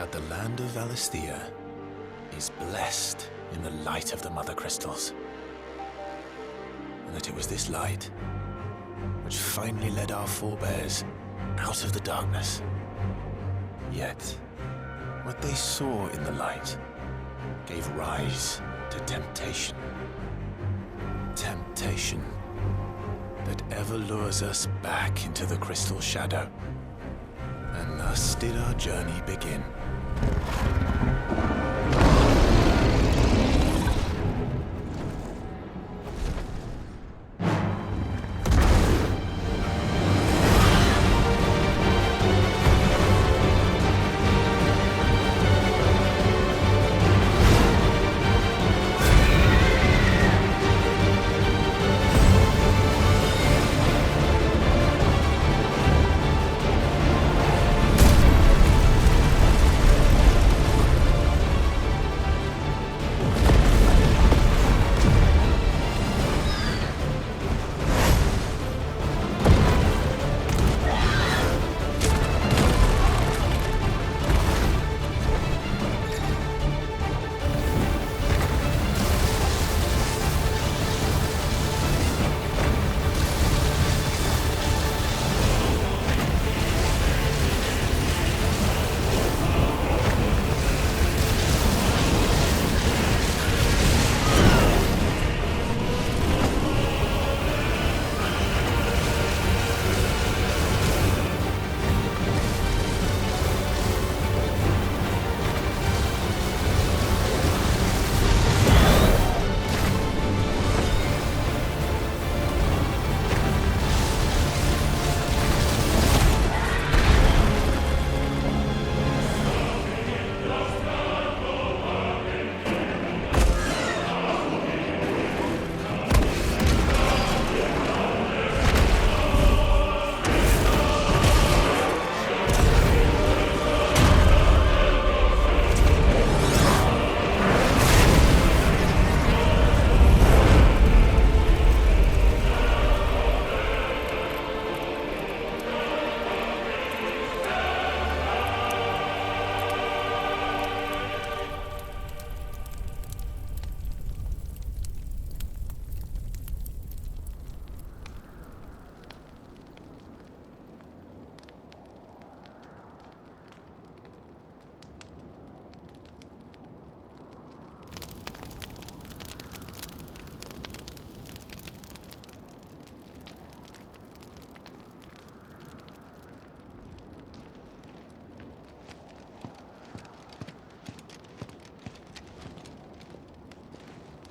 that the land of Valisthea is blessed in the light of the Mother Crystals. And that it was this light which finally led our forebears out of the darkness. Yet, what they saw in the light gave rise to temptation. Temptation that ever lures us back into the crystal shadow. And thus did our journey begin.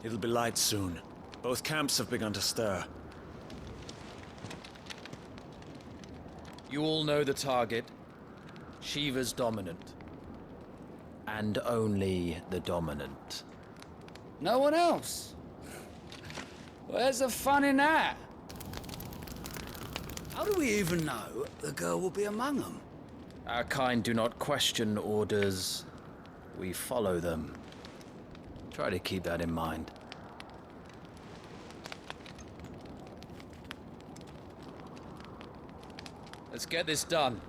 It'll be light soon. Both camps have begun to stir. You all know the target. Shiva's dominant. And only the dominant. No one else? Where's the fun in that? How do we even know the girl will be among them? Our kind do not question orders. We follow them. Try to keep that in mind. Let's get this done.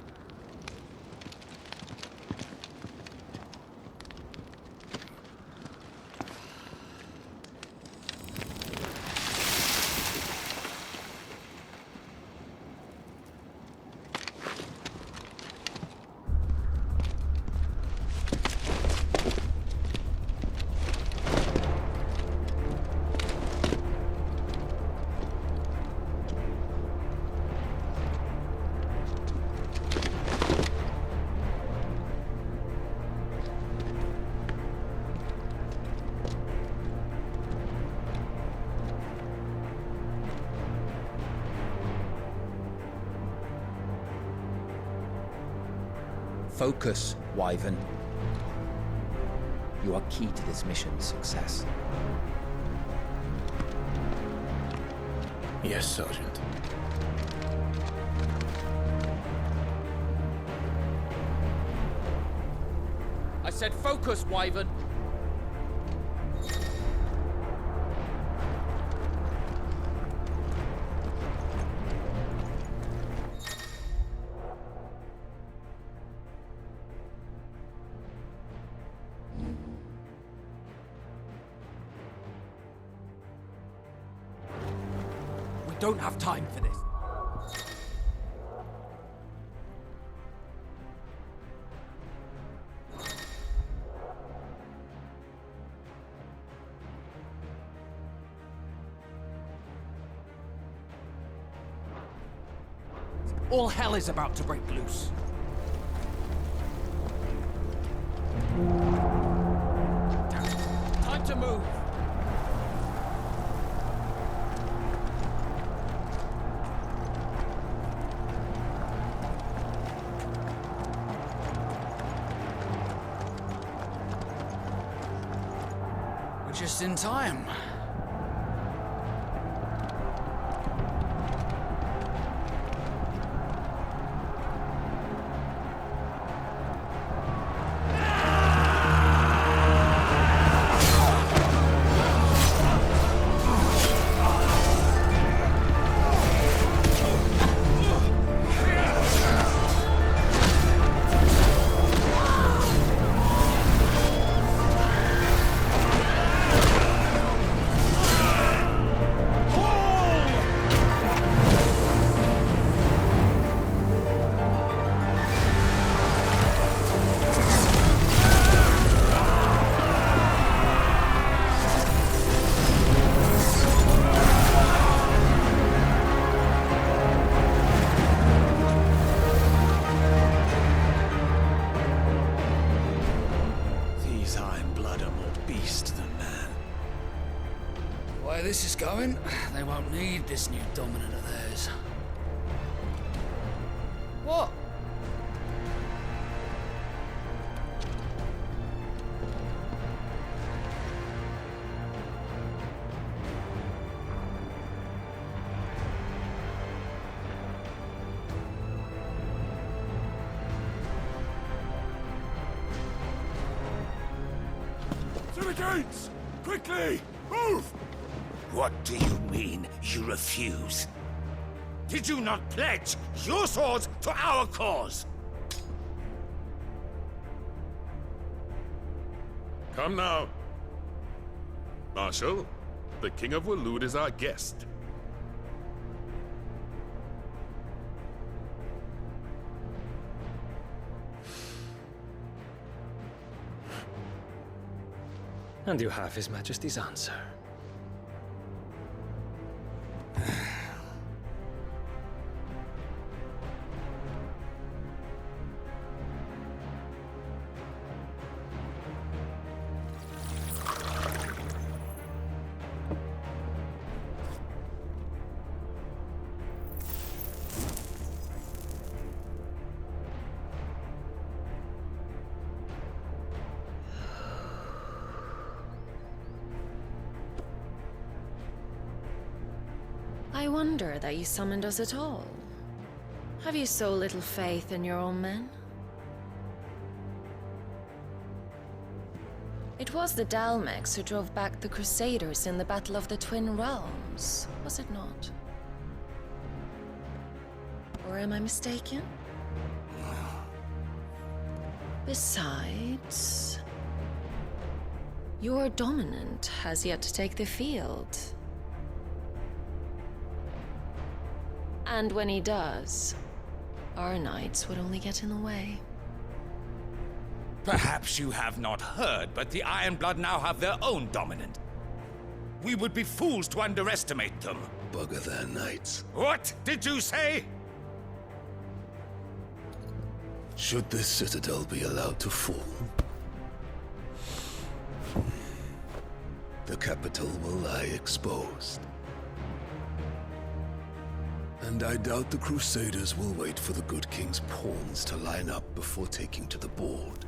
Focus, Wyvern. You are key to this mission's success. Yes, Sergeant. I said focus, Wyvern! don't have time for this. All hell is about to break loose. Damn it. Time to move. We're just in time. These Iron Blood are more beast than man. The way this is going, they won't need this new dominant of theirs. What? To the gates! Quickly! Move! What do you mean, you refuse? Did you not pledge your swords to our cause? Come now. Marshal, the King of Waloed is our guest. And you have His Majesty's answer. I wonder that you summoned us at all. Have you so little faith in your own men? It was the Dalmex who drove back the Crusaders in the Battle of the Twin Realms, was it not? Or am I mistaken? Besides, your dominant has yet to take the field. And when he does, our knights would only get in the way. Perhaps you have not heard, but the Iron Blood now have their own dominant. We would be fools to underestimate them. Bugger their knights. What did you say? Should this citadel be allowed to fall, the capital will lie exposed. And I doubt the Crusaders will wait for the good king's pawns to line up before taking to the board.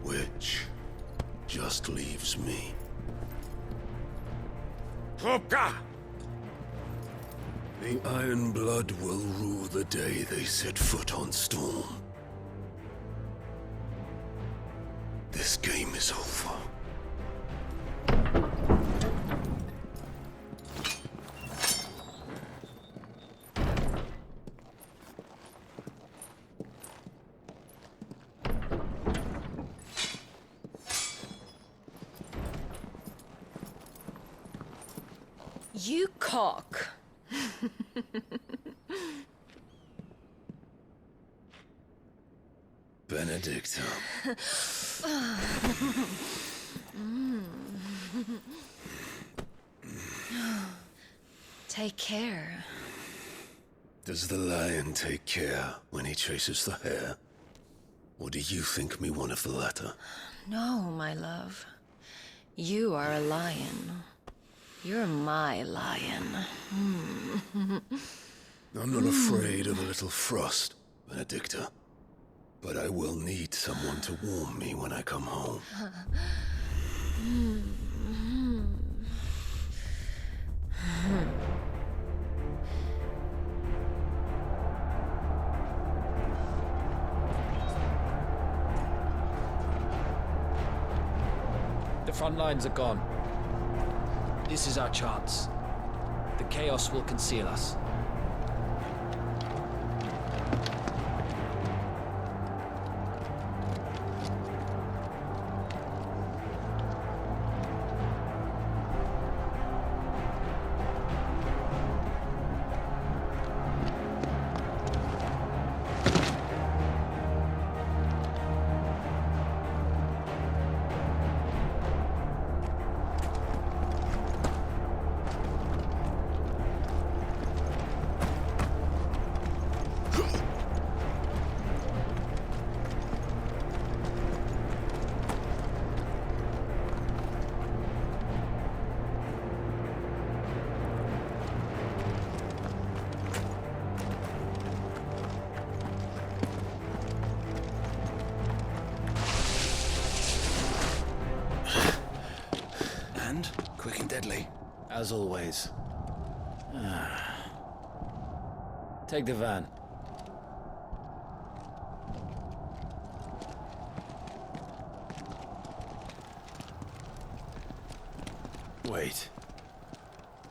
Which just leaves me. Hopka! The Iron Blood will rue the day they set foot on Storm. This game is over. You cock. Benedicta. Take care. Does the lion take care when he chases the hare? Or do you think me one of the latter? No, my love. You are a lion. You're my lion. I'm not afraid of a little frost, Benedicta. But I will need someone to warm me when I come home. The front lines are gone. This is our chance. The chaos will conceal us. Quick and deadly. As always. Take the van. Wait.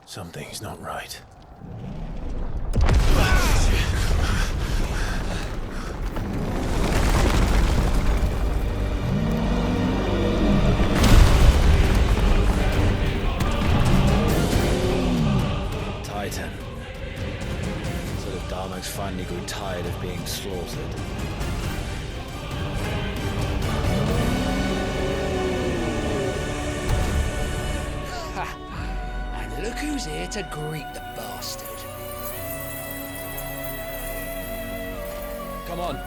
Something's not right. Titan. So the Darmaks finally grew tired of being slaughtered. And look who's here to greet the bastard. Come on.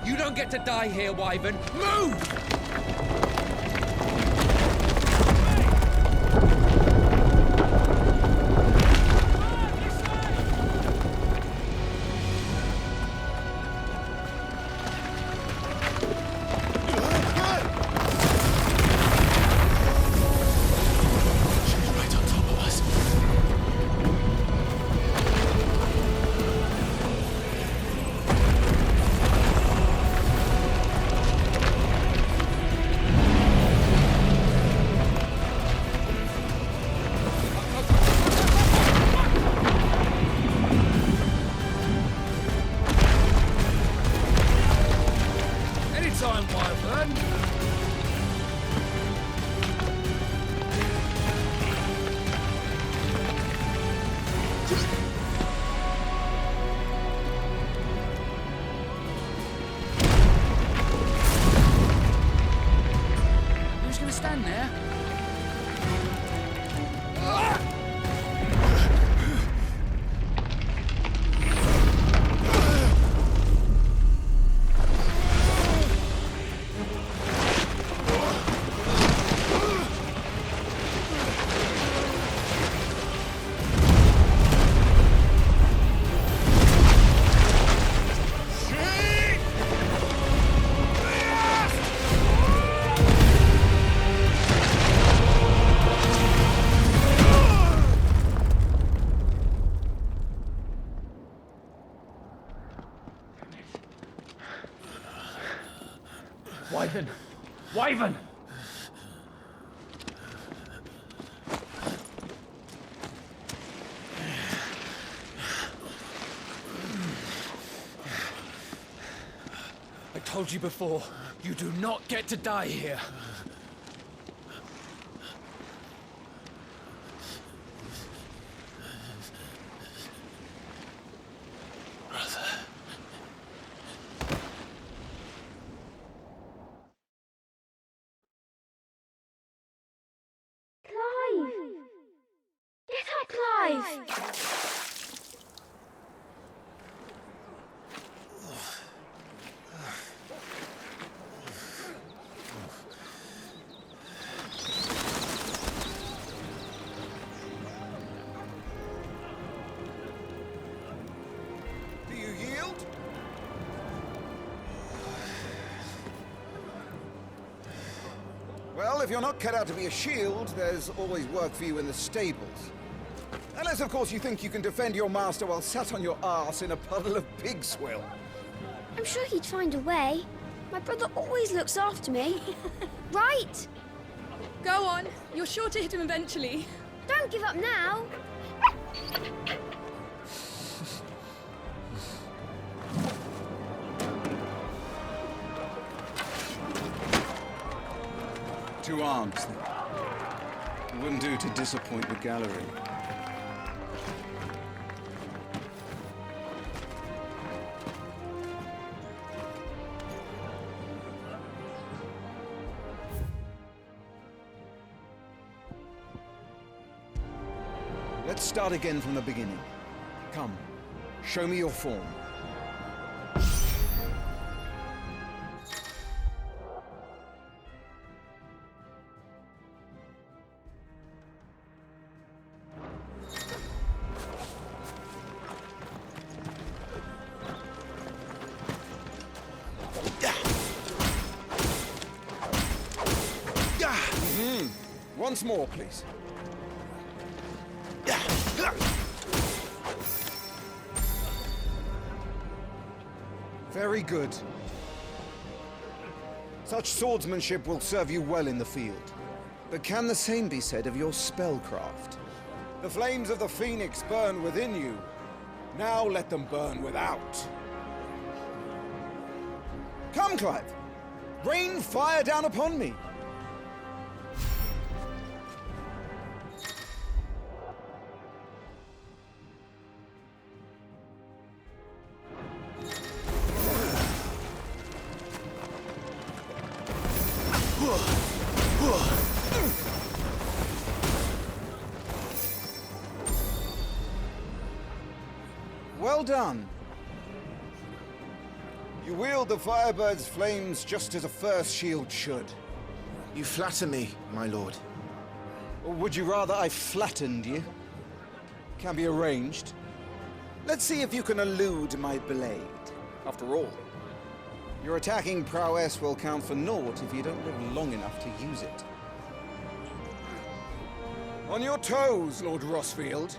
You don't get to die here, Wyvern. Move! Wyvern! Wyvern! I told you before, you do not get to die here. Do you yield? Well, if you're not cut out to be a shield, there's always work for you in the stables. Unless, of course, you think you can defend your master while sat on your arse in a puddle of pig swill. I'm sure he'd find a way. My brother always looks after me. Right? Go on. You're sure to hit him eventually. Don't give up now. Two arms, then. It wouldn't do to disappoint the gallery. Let's start again from the beginning. Come, show me your form. Once more, please. Very good. Such swordsmanship will serve you well in the field. But can the same be said of your spellcraft? The flames of the Phoenix burn within you. Now let them burn without. Come, Clive. Rain fire down upon me. Well done. You wield the Firebird's flames just as a first shield should. You flatter me, my lord. Or would you rather I flattened you? Can be arranged. Let's see if you can elude my blade. After all, your attacking prowess will count for naught if you don't live long enough to use it. On your toes, Lord Rossfield.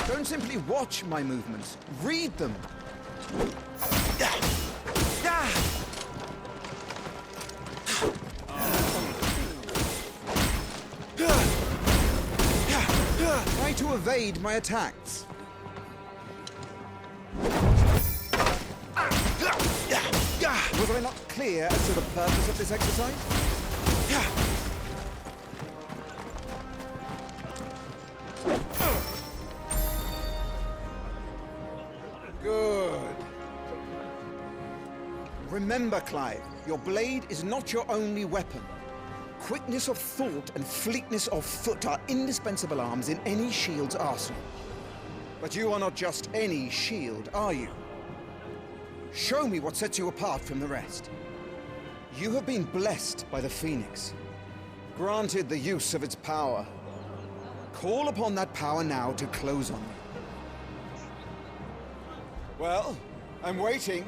Don't simply watch my movements. Read them. Try to evade my attacks. Was I not clear as to the purpose of this exercise? Good. Remember, Clive, your blade is not your only weapon. Quickness of thought and fleetness of foot are indispensable arms in any shield's arsenal. But you are not just any shield, are you? Show me what sets you apart from the rest. You have been blessed by the Phoenix, granted the use of its power. Call upon that power now to close on you. Well, I'm waiting.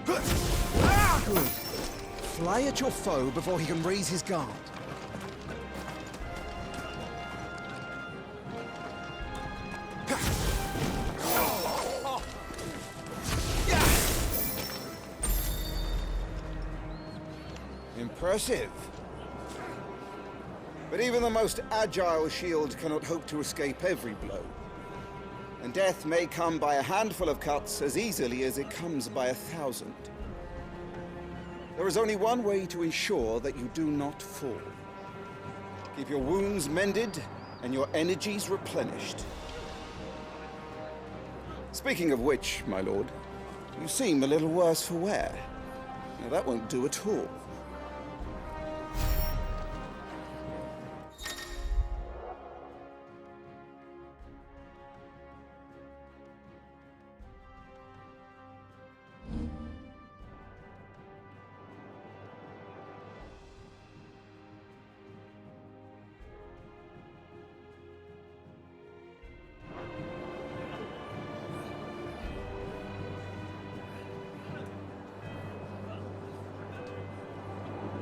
Good. Fly at your foe before he can raise his guard. Impressive. But even the most agile shield cannot hope to escape every blow. And death may come by a handful of cuts as easily as it comes by 1,000. There is only one way to ensure that you do not fall. Keep your wounds mended and your energies replenished. Speaking of which, my lord, you seem a little worse for wear. Now, that won't do at all.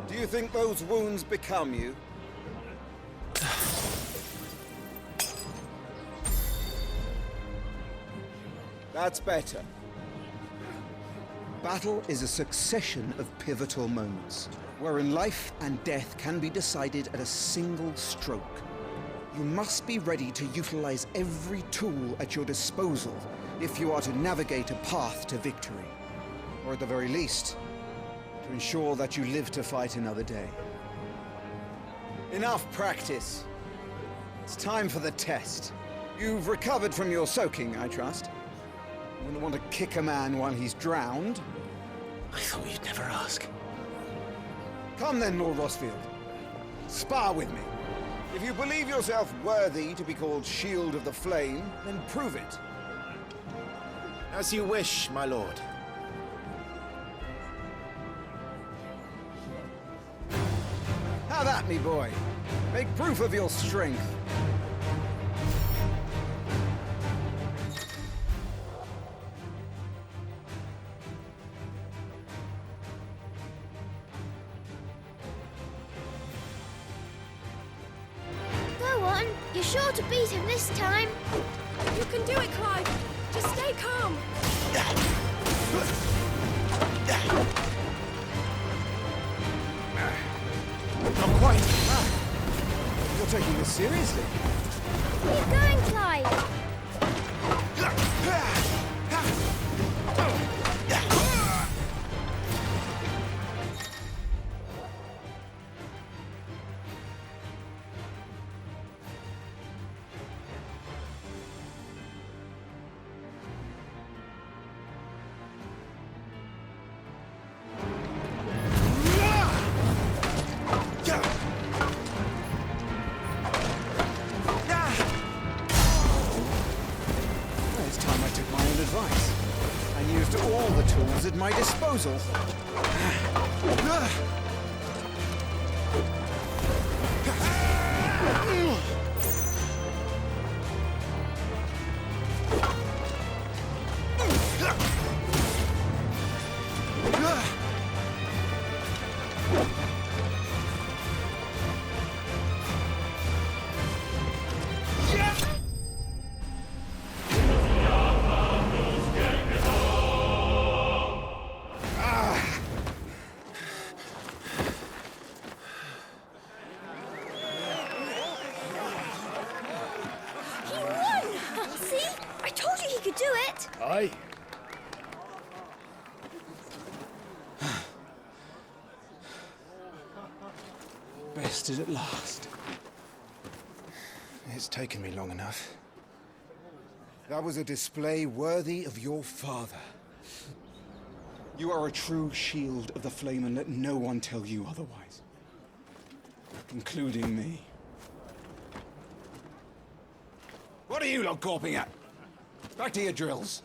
Do you think those wounds become you? That's better. Battle is a succession of pivotal moments, wherein life and death can be decided at a single stroke. You must be ready to utilize every tool at your disposal if you are to navigate a path to victory. Or at the very least, to ensure that you live to fight another day. Enough practice. It's time for the test. You've recovered from your soaking, I trust. You wouldn't want to kick a man while he's drowned. I thought you'd never ask. Come then, Lord Rosfield. Spar with me. If you believe yourself worthy to be called Shield of the Flame, then prove it. As you wish, my lord. How that, me boy? Make proof of your strength. Go on, you're sure to beat him this time. You can do it, Clive. Just stay calm. Not quite. You're taking this seriously. Keep going, Clive. It's time I took my own advice and used all the tools at my disposal. Rested at last. It's taken me long enough. That was a display worthy of your father. You are a true shield of the flame, and let no one tell you otherwise. Including me. What are you lot gawping at? Back to your drills.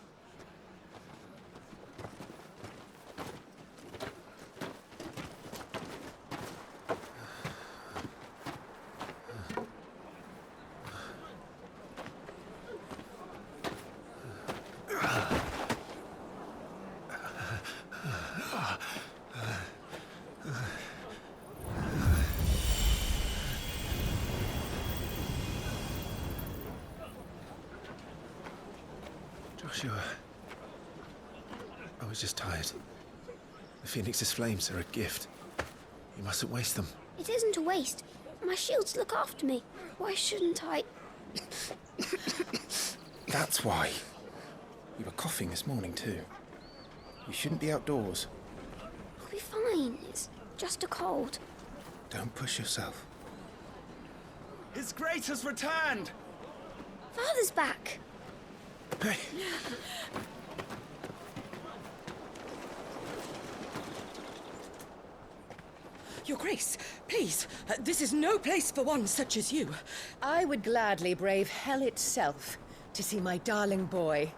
Joshua, I was just tired. The Phoenix's flames are a gift. You mustn't waste them. It isn't a waste. My shields look after me. Why shouldn't I? That's why. You were coughing this morning too. You shouldn't be outdoors. I'll be fine. It's just a cold. Don't push yourself. His Grace has returned! Father's back. Hey! Your Grace, please, this is no place for one such as you. I would gladly brave hell itself to see my darling boy.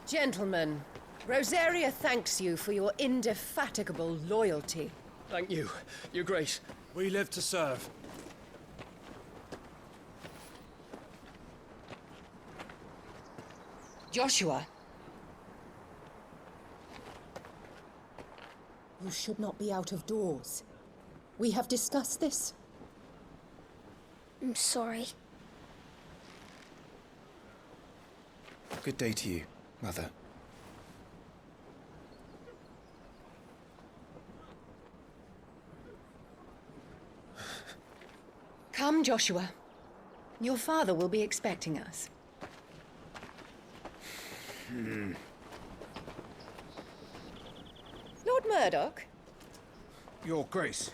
Gentlemen, Rosaria thanks you for your indefatigable loyalty. Thank you, Your Grace. We live to serve. Joshua. You should not be out of doors. We have discussed this. I'm sorry. Good day to you, Mother. Come, Joshua. Your father will be expecting us. Lord Murdoch? Your Grace.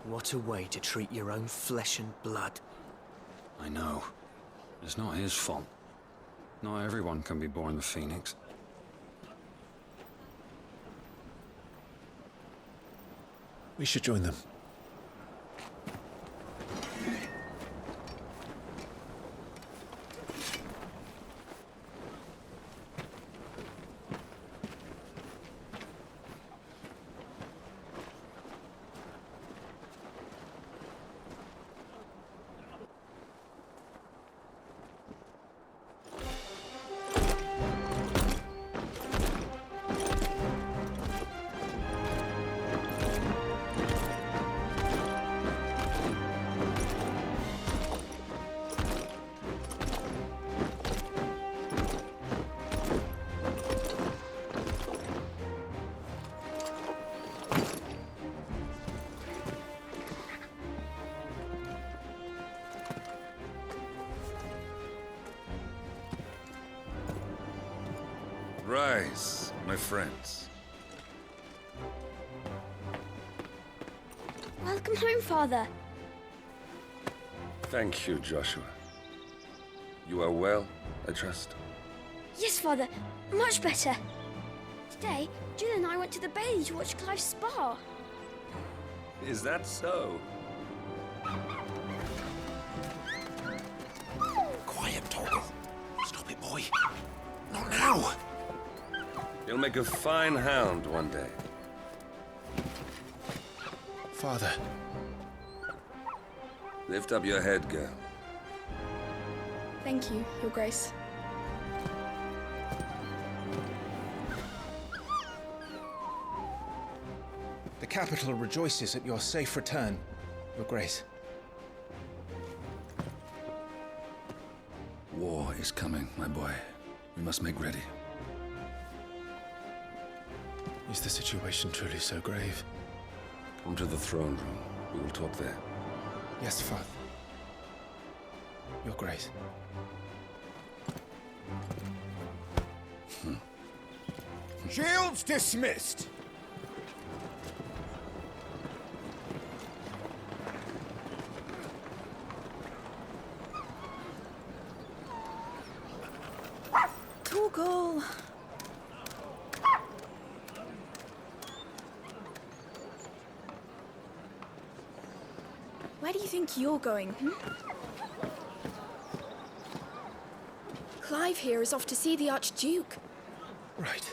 What a way to treat your own flesh and blood. I know. It's not his fault. Not everyone can be born the Phoenix. We should join them. Rise, my friends. Welcome home, Father. Thank you, Joshua. You are well, I trust? Yes, Father. Much better. Today, Jill and I went to the Bailey to watch Clive's spa. Is that so? Quiet, Torgal. Stop it, boy. Not now. You'll make a fine hound one day. Father. Lift up your head, girl. Thank you, Your Grace. The capital rejoices at your safe return, Your Grace. War is coming, my boy. We must make ready. Is the situation truly so grave? Come to the throne room. We will talk there. Yes, Father. Your Grace. Shields dismissed! Torgal. Where do you think you're going, Clive here is off to see the Archduke. Right.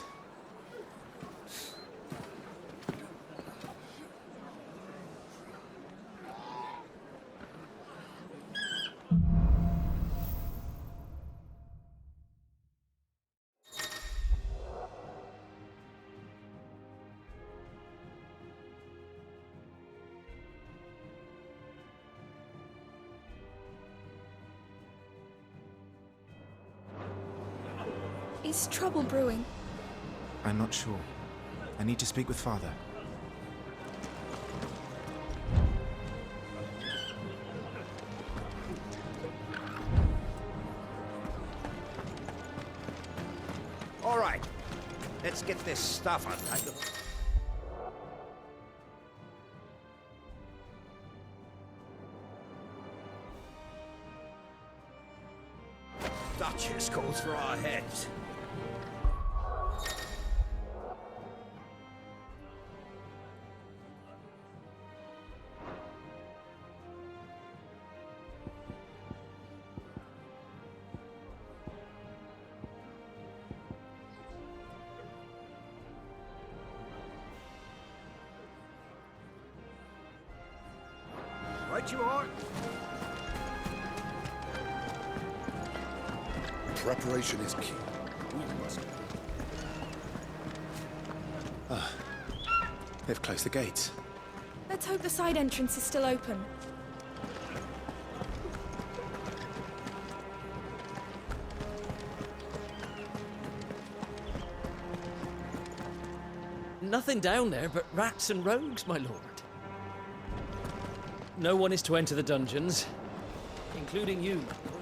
Is trouble brewing? I'm not sure. I need to speak with Father. All right. Let's get this stuff untied. Duchess calls for our heads. Right you are. Preparation is key. They've closed the gates. Let's hope the side entrance is still open. Nothing down there but rats and rogues, my lord. No one is to enter the dungeons, including you, my lord.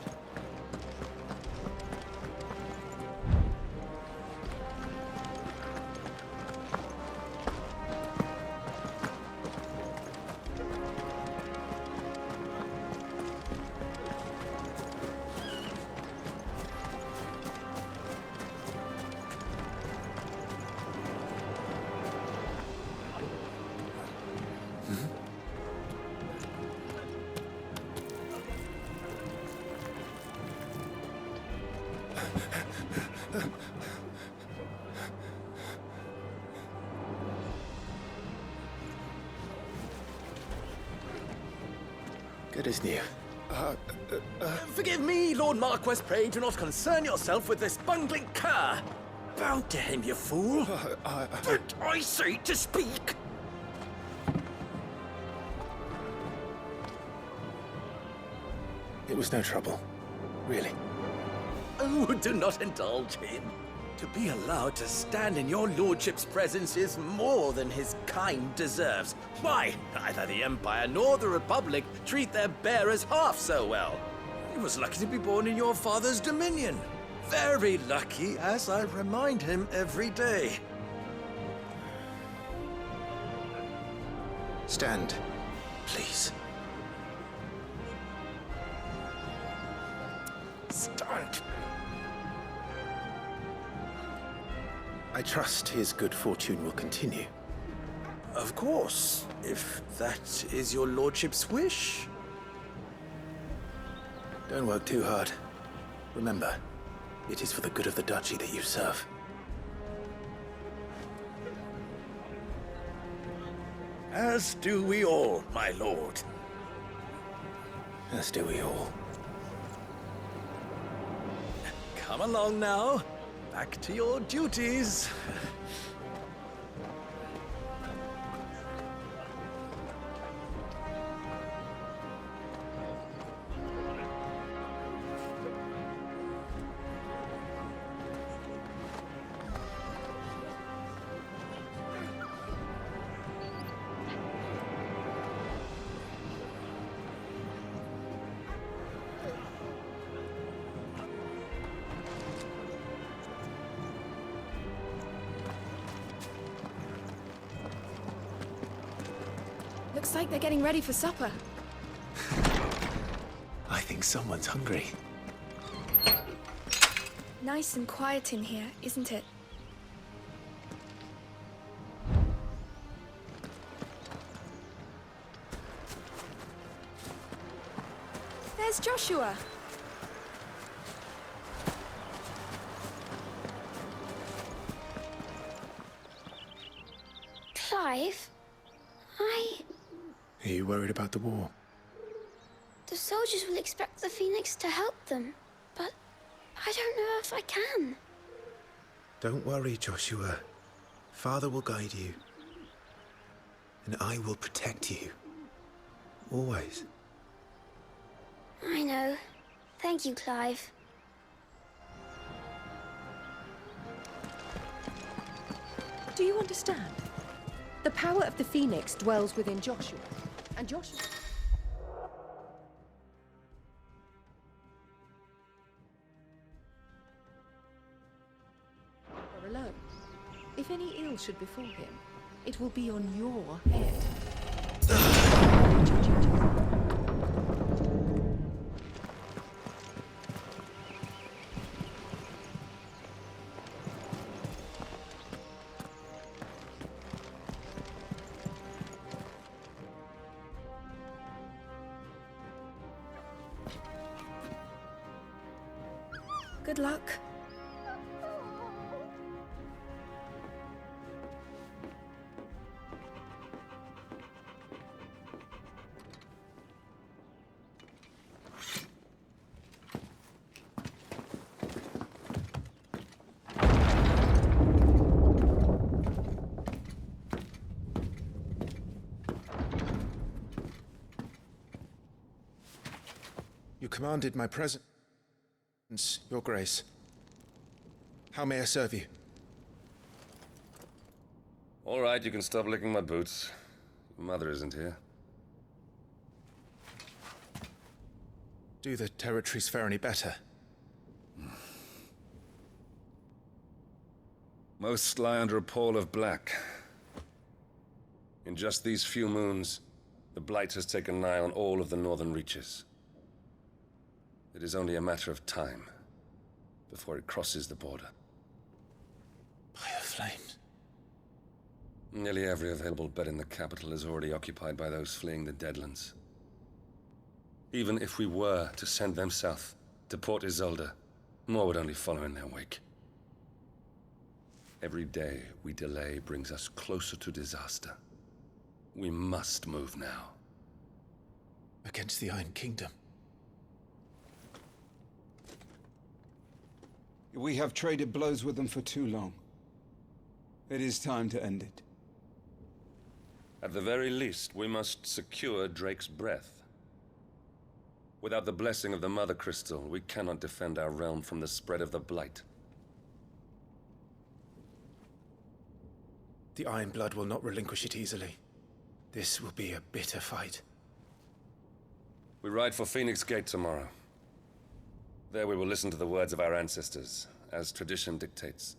Good as new. Forgive me, Lord Marquess. Pray do not concern yourself with this bungling cur. Bow to him, you fool. Did I say to speak? It was no trouble. Really. Oh, do not indulge him. To be allowed to stand in your lordship's presence is more than his kind deserves. Why, neither the Empire nor the Republic treat their bearers half so well. He was lucky to be born in your father's dominion. Very lucky, as I remind him every day. Stand, please. Stand. I trust his good fortune will continue. Of course, if that is your lordship's wish. Don't work too hard. Remember, it is for the good of the duchy that you serve. As do we all, my lord. As do we all. Come along now. Back to your duties. Looks like they're getting ready for supper. I think someone's hungry. Nice and quiet in here, isn't it? There's Joshua. Clive, Are you worried about the war? the soldiers will expect the Phoenix to help them, but I don't know if I can. Don't worry, Joshua. Father will guide you. And I will protect you. Always. I know. Thank you, Clive. Do you understand? The power of the Phoenix dwells within Joshua, and Joshua... are alone. If any ill should befall him, it will be on your head. Good luck. You commanded my presence, Your Grace. How may I serve you? All right, you can stop licking my boots. Your mother isn't here. Do the territories fare any better? Most lie under a pall of black. In just these few moons, the Blight has taken nigh on all of the northern reaches. It is only a matter of time before it crosses the border. By the flames. Nearly every available bed in the capital is already occupied by those fleeing the Deadlands. Even if we were to send them south, to Port Isolde, more would only follow in their wake. Every day we delay brings us closer to disaster. We must move now. Against the Iron Kingdom. We have traded blows with them for too long. It is time to end it. At the very least, we must secure Drake's breath. Without the blessing of the Mother Crystal, we cannot defend our realm from the spread of the Blight. The Iron Blood will not relinquish it easily. This will be a bitter fight. We ride for Phoenix Gate tomorrow. There we will listen to the words of our ancestors, as tradition dictates.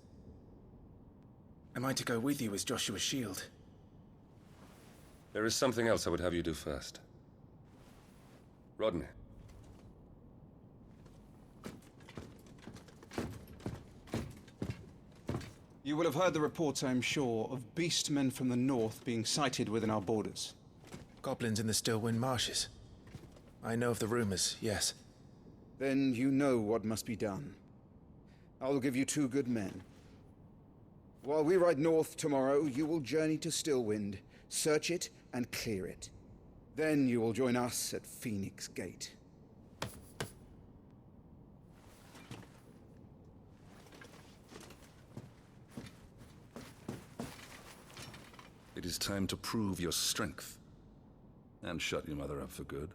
Am I to go with you as Joshua's shield? There is something else I would have you do first. Rodney. You will have heard the reports, I am sure, of beastmen from the north being sighted within our borders. Goblins in the Stillwind Marshes. I know of the rumors, yes. Then you know what must be done. I will give you 2 good men. While we ride north tomorrow, you will journey to Stillwind, search it, and clear it. Then you will join us at Phoenix Gate. It is time to prove your strength. And shut your mother up for good.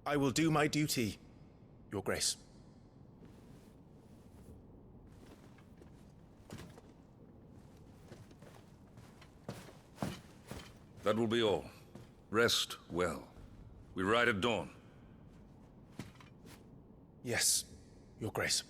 I will do my duty, Your Grace. That will be all. Rest well. We ride at dawn. Yes, Your Grace.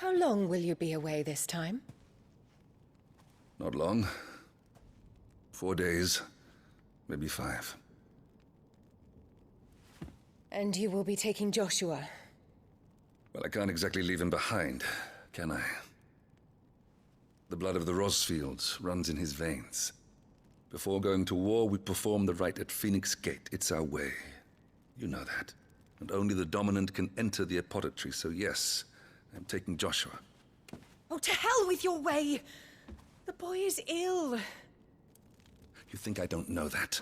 How long will you be away this time? Not long. 4 days, maybe 5. And you will be taking Joshua? Well, I can't exactly leave him behind, can I? The blood of the Rosfields runs in his veins. Before going to war, we perform the rite at Phoenix Gate. It's our way. You know that. And only the dominant can enter the apothecary, so yes, I'm taking Joshua. Oh, to hell with your way! The boy is ill. You think I don't know that?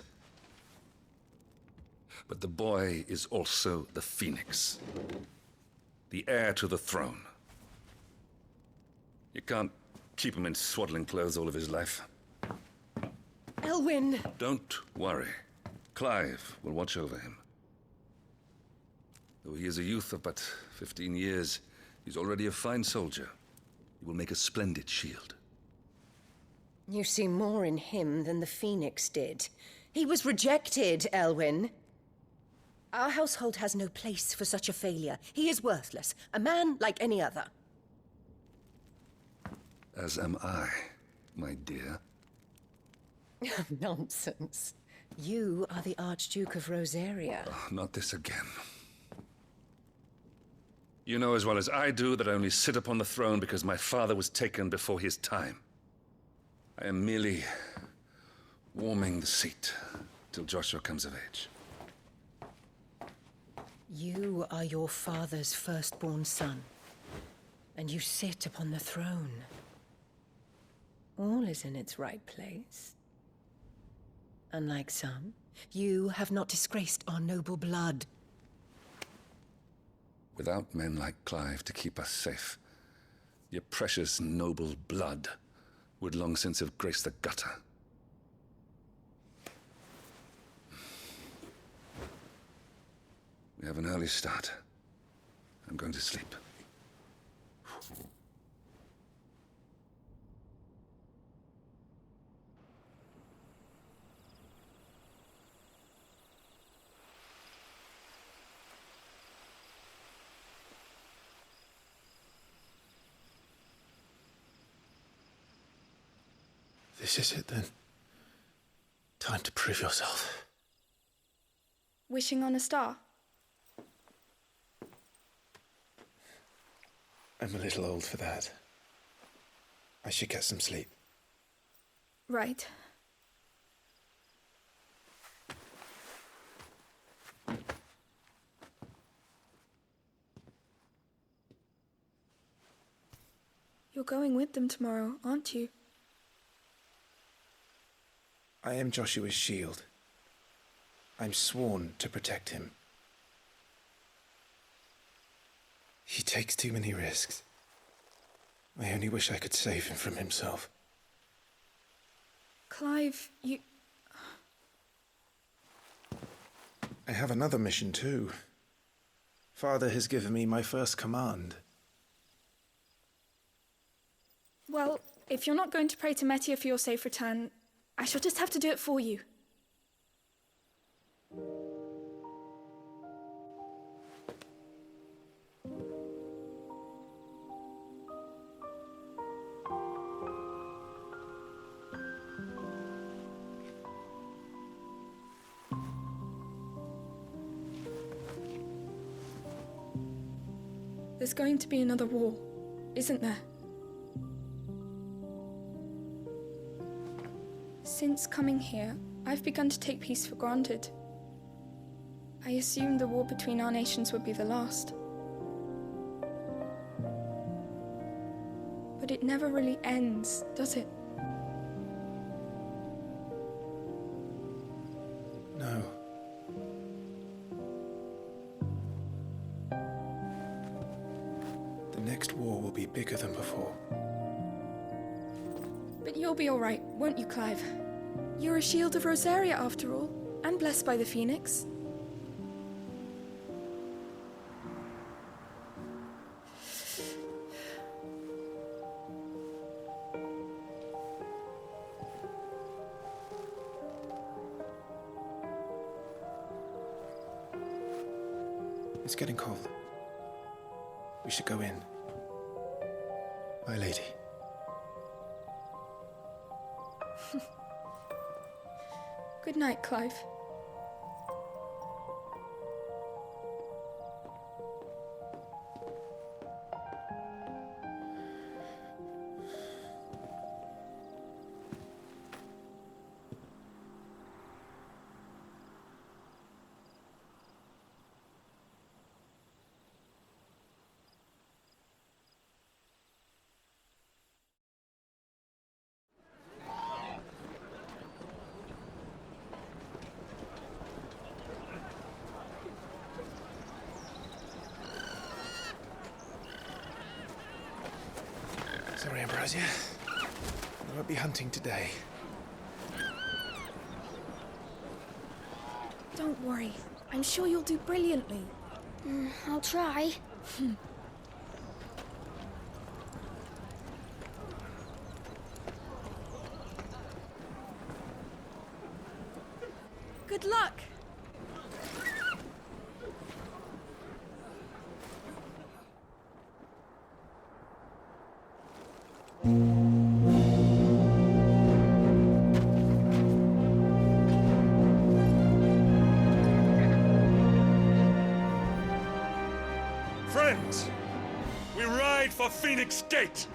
But the boy is also the Phoenix. The heir to the throne. You can't keep him in swaddling clothes all of his life. Elwyn! Don't worry. Clive will watch over him. Though he is a youth of but 15 years, he's already a fine soldier. He will make a splendid shield. You see more in him than the Phoenix did. He was rejected, Elwyn. Our household has no place for such a failure. He is worthless, a man like any other. As am I, my dear. Nonsense. You are the Archduke of Rosaria. Oh, not this again. You know as well as I do that I only sit upon the throne because my father was taken before his time. I am merely warming the seat till Joshua comes of age. You are your father's firstborn son, and you sit upon the throne. All is in its right place. Unlike some, you have not disgraced our noble blood. Without men like Clive to keep us safe, your precious noble blood would long since have graced the gutter. We have an early start. I'm going to sleep. This is it then. Time to prove yourself. Wishing on a star? I'm a little old for that. I should get some sleep. Right. You're going with them tomorrow, aren't you? I am Joshua's shield. I'm sworn to protect him. He takes too many risks. I only wish I could save him from himself. Clive, you... I have another mission too. Father has given me my first command. Well, if you're not going to pray to Metia for your safe return, I shall just have to do it for you. There's going to be another war, isn't there? Since coming here, I've begun to take peace for granted. I assumed the war between our nations would be the last. But it never really ends, does it? No. The next war will be bigger than before. But you'll be all right, won't you, Clive? You're a shield of Rosaria, after all, and blessed by the Phoenix. It's getting cold. We should go in. My lady. Good night, Clive. Sorry, Ambrosia. I won't be hunting today. Don't worry. I'm sure you'll do brilliantly. I'll try. Good luck! Friends, we ride for Phoenix Gate.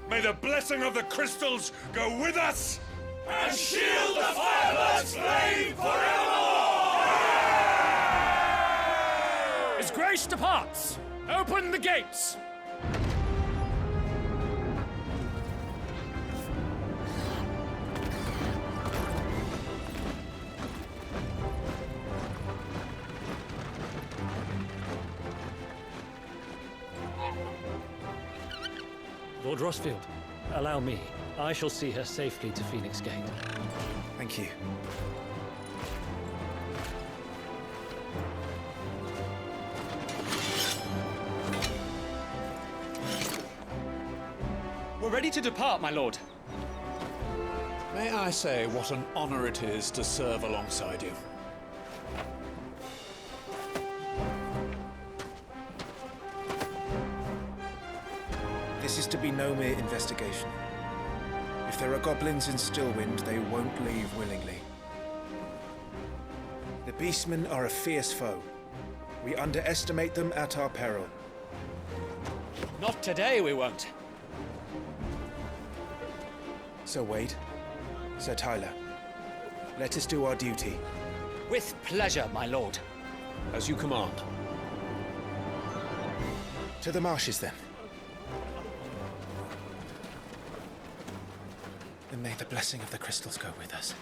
May the blessing of the crystals go with us and shield the Firebird's flame forevermore! His Grace departs! Open the gates! Lord Rossfield, allow me. I shall see her safely to Phoenix Gate. Thank you. We're ready to depart, my lord. May I say what an honor it is to serve alongside you? This is to be no mere investigation. If there are goblins in Stillwind, they won't leave willingly. The Beastmen are a fierce foe. We underestimate them at our peril. Not today, we won't. Sir Wade, Sir Tyler, let us do our duty. With pleasure, my lord. As you command. To the marshes, then. And may the blessing of the crystals go with us.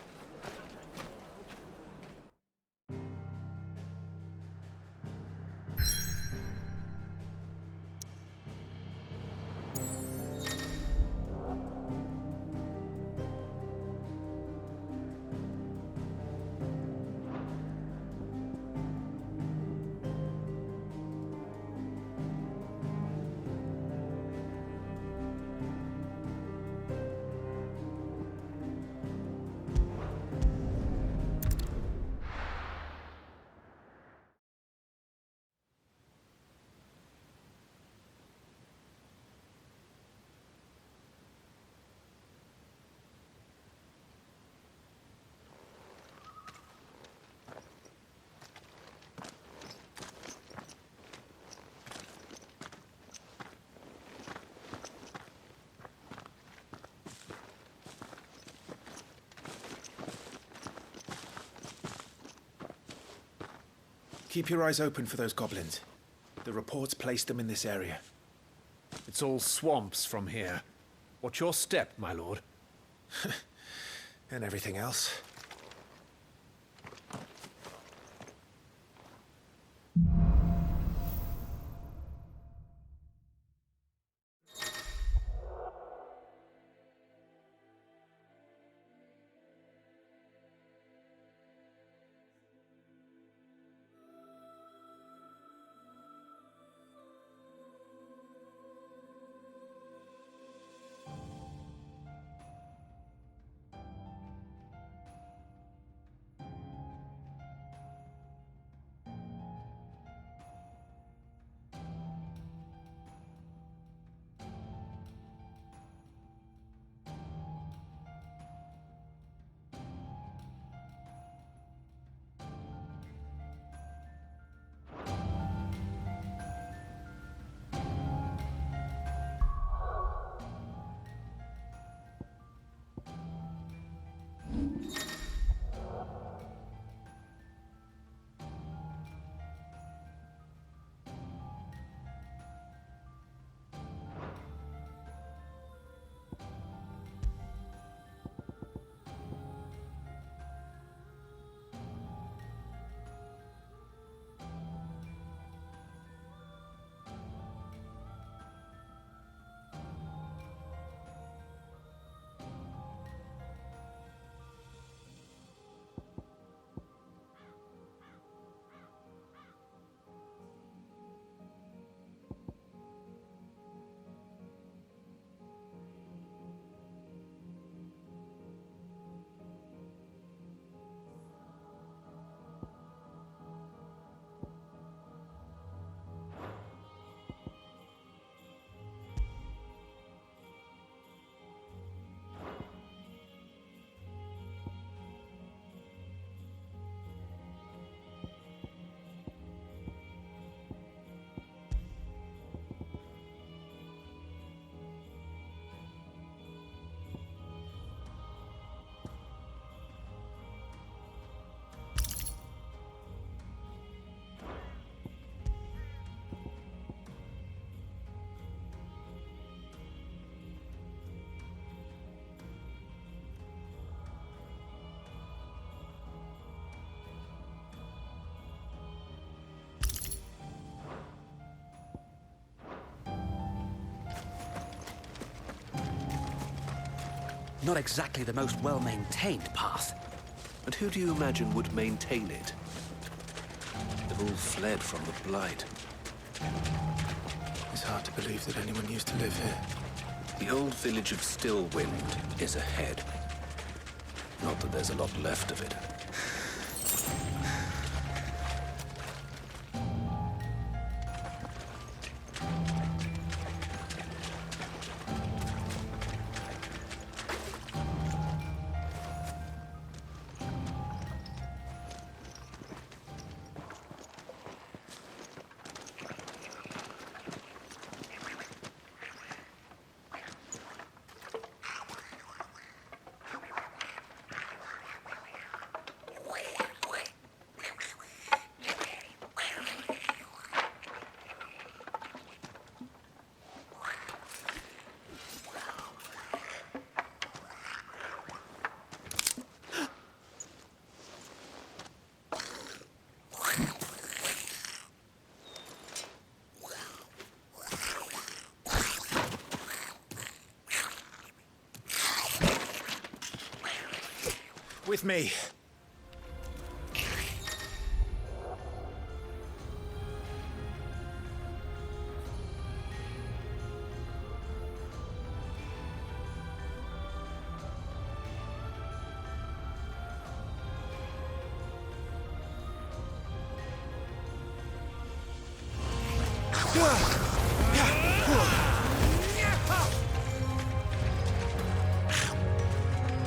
Keep your eyes open for those goblins. The reports place them in this area. It's all swamps from here. What's your step, my lord? And everything else. Not exactly the most well-maintained path. And who do you imagine would maintain it? They've all fled from the Blight. It's hard to believe that anyone used to live here. The old village of Stillwind is ahead. Not that there's a lot left of it. With me.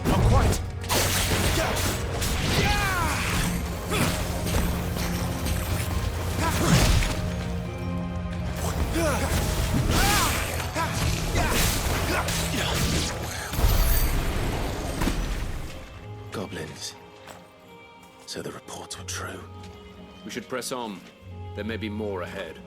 Not quite. Goblins. So the reports were true. We should press on. There may be more ahead.